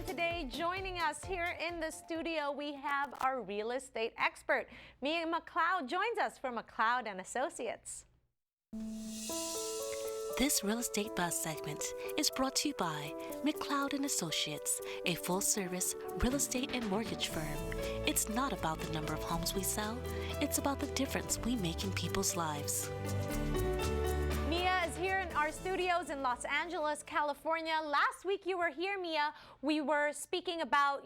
Today. Joining us here in the studio, we have our real estate expert. Mia McLeod joins us from McLeod and Associates. This Real Estate Buzz segment is brought to you by McLeod and Associates, a full-service real estate and mortgage firm. It's not about the number of homes we sell, it's about the difference we make in people's lives. Mia is here in our studios in Los Angeles, California. Last week you were here, Mia. We were speaking about,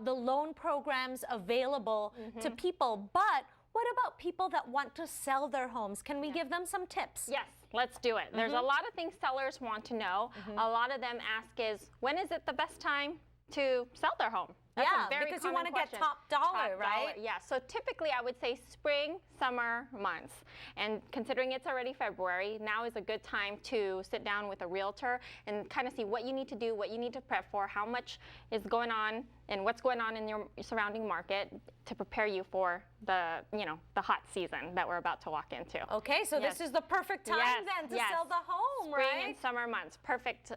the loan programs available to people, but what about people that want to sell their homes? Can we give them some tips? Yes, let's do it. There's a lot of things sellers want to know. A lot of them ask is, when is it the best time to sell their home? That's a very because you want to get top dollar, right? Yeah, so typically I would say spring, summer months. And considering it's already February, now is a good time to sit down with a realtor and kind of see what you need to do, what you need to prep for, how much is going on and what's going on in your surrounding market to prepare you for the, the hot season that we're about to walk into. Okay, so this is the perfect time then to sell the home, Spring right? and summer months, perfect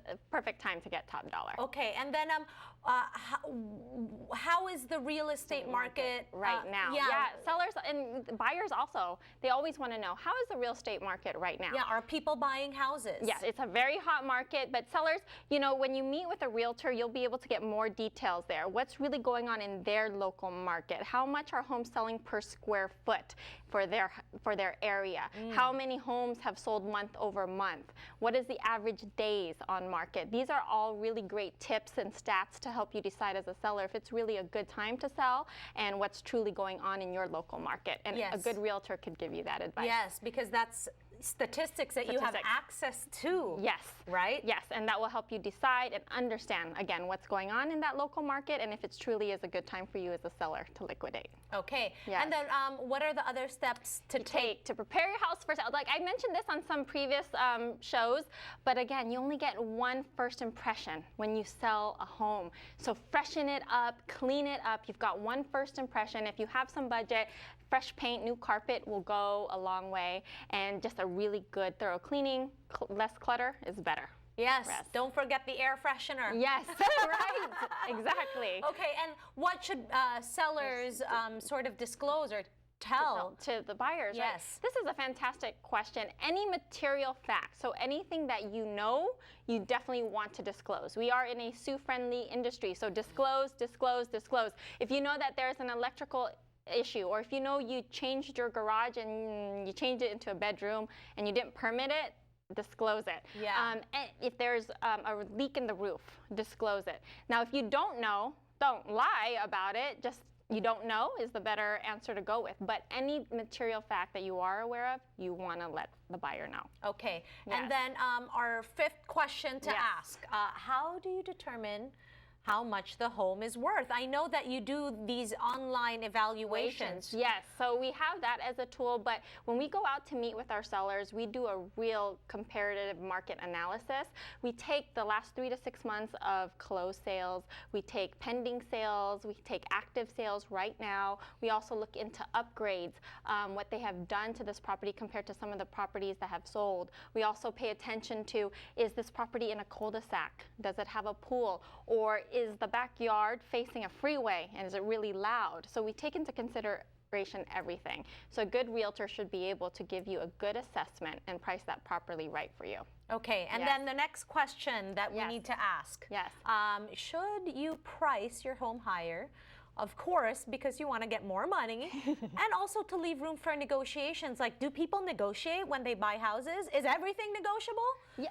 time to get top dollar. Okay, and then how is the real estate market right now? Sellers and buyers also, they always want to know, how is the real estate market right now? Yeah, are people buying houses? Yes, it's a very hot market, but sellers, when you meet with a realtor, you'll be able to get more details there. What's really going on in their local market? How much are homes selling per square foot for their area? How many homes have sold month over month? What is the average days on market? These are all really great tips and stats to help you decide as a seller if it's really a good time to sell and what's truly going on in your local market. And a good realtor could give you that advice. Yes, because that's statistics that you have access to. Yes. Right? Yes, and that will help you decide and understand, again, what's going on in that local market and if it's truly is a good time for you as a seller to liquidate. Okay. Yes. And then what are the other steps to take to prepare your house for sale? Like I mentioned this on some previous shows, but again, you only get one first impression when you sell a home. So freshen it up, clean it up. You've got one first impression. If you have some budget, fresh paint, new carpet will go a long way, and just a really good thorough cleaning, less clutter is better. Yes, don't forget the air freshener. Yes, right, exactly. Okay, and what should sellers sort of disclose or tell to the buyers? Yes. Right? This is a fantastic question. Any material fact, so anything that you definitely want to disclose. We are in a sue-friendly industry, so disclose, disclose, disclose. If you know that there's an electrical issue, or if you changed your garage and you changed it into a bedroom and you didn't permit it, disclose it. Yeah. And if there's a leak in the roof, disclose it. Now, if you don't know, don't lie about it. Just you don't know is the better answer to go with. But any material fact that you are aware of, you want to let the buyer know. Okay. Yes. And then our fifth question to ask, how do you determine how much the home is worth? I know that you do these online evaluations. Yes, so we have that as a tool, but when we go out to meet with our sellers, we do a real comparative market analysis. We take the last 3 to 6 months of closed sales, we take pending sales, we take active sales right now. We also look into upgrades, what they have done to this property compared to some of the properties that have sold. We also pay attention to, is this property in a cul-de-sac? Does it have a pool? Or is the backyard facing a freeway and is it really loud? So we take into consideration everything. So a good realtor should be able to give you a good assessment and price that properly right for you. Okay, and then the next question that we need to ask. Yes. Should you price your home higher? Of course, because you want to get more money and also to leave room for negotiations. Like, do people negotiate when they buy houses? Is everything negotiable? Yeah,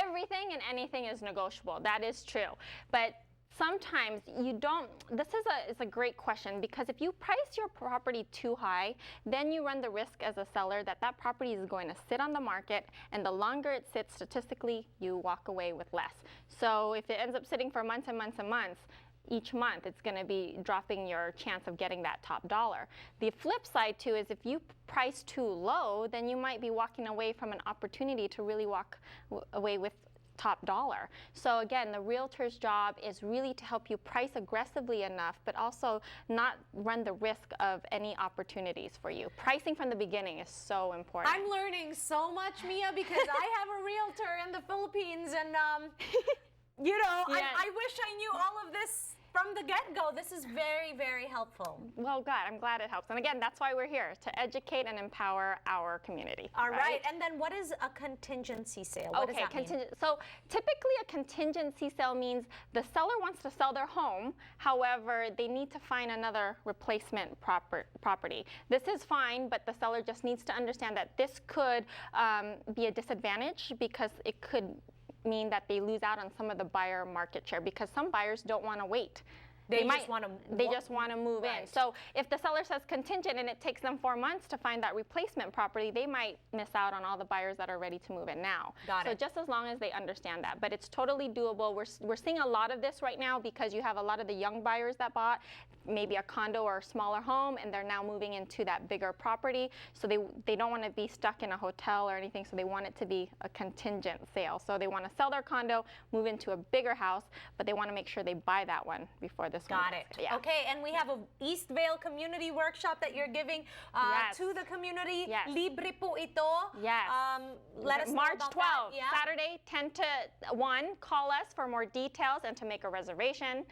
everything and anything is negotiable. That is true. But sometimes you don't. This is a great question, because if you price your property too high, then you run the risk as a seller that that property is going to sit on the market, and the longer it sits, statistically, you walk away with less. So if it ends up sitting for months and months and months, each month it's going to be dropping your chance of getting that top dollar. The flip side too is if you price too low, then you might be walking away from an opportunity to really walk away with top dollar. So again, the realtor's job is really to help you price aggressively enough, but also not run the risk of any opportunities for you. Pricing from the beginning is so important. I'm learning so much, Mia, because I have a realtor in the Philippines, and You know, Yes. I wish I knew all of this from the get-go. This is very, very helpful. Well, good. I'm glad it helps. And again, that's why we're here, to educate and empower our community. All right. And then what is a contingency sale? What does that mean? So typically a contingency sale means the seller wants to sell their home. However, they need to find another replacement property. This is fine, but the seller just needs to understand that this could be a disadvantage, because it could mean that they lose out on some of the buyer market share, because some buyers don't want to wait. They just want to move in. So if the seller says contingent and it takes them 4 months to find that replacement property, they might miss out on all the buyers that are ready to move in now. So just as long as they understand that. But it's totally doable. We're seeing a lot of this right now, because you have a lot of the young buyers that bought maybe a condo or a smaller home, and they're now moving into that bigger property. So they don't want to be stuck in a hotel or anything, so they want it to be a contingent sale. So they want to sell their condo, move into a bigger house, but they want to make sure they buy that one before this one. Got it. Yeah. Okay, and we have a East Vale community workshop that you're giving to the community. Yes. Libre po ito. Yes. Let us March know about 12th, that. Yeah. Saturday, 10 to 1. Call us for more details and to make a reservation.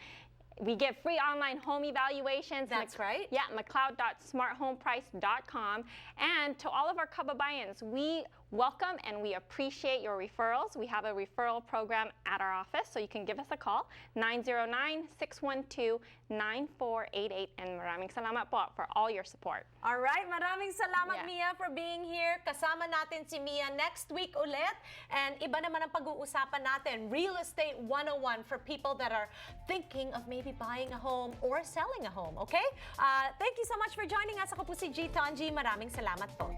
We give free online home evaluations. That's right. Yeah, McLeod.smarthomeprice.com. And to all of our Kababayans, we welcome and we appreciate your referrals. We have a referral program at our office, so you can give us a call, 909-612-9488. And maraming salamat po for all your support. All right, maraming salamat, Mia, for being here. Kasama natin si Mia next week ulit. And iba naman ang pag-uusapan natin, Real Estate 101 for people that are thinking of maybe buying a home or selling a home, okay? Thank you so much for joining us. Ako po si G. Tonji. Maraming salamat po.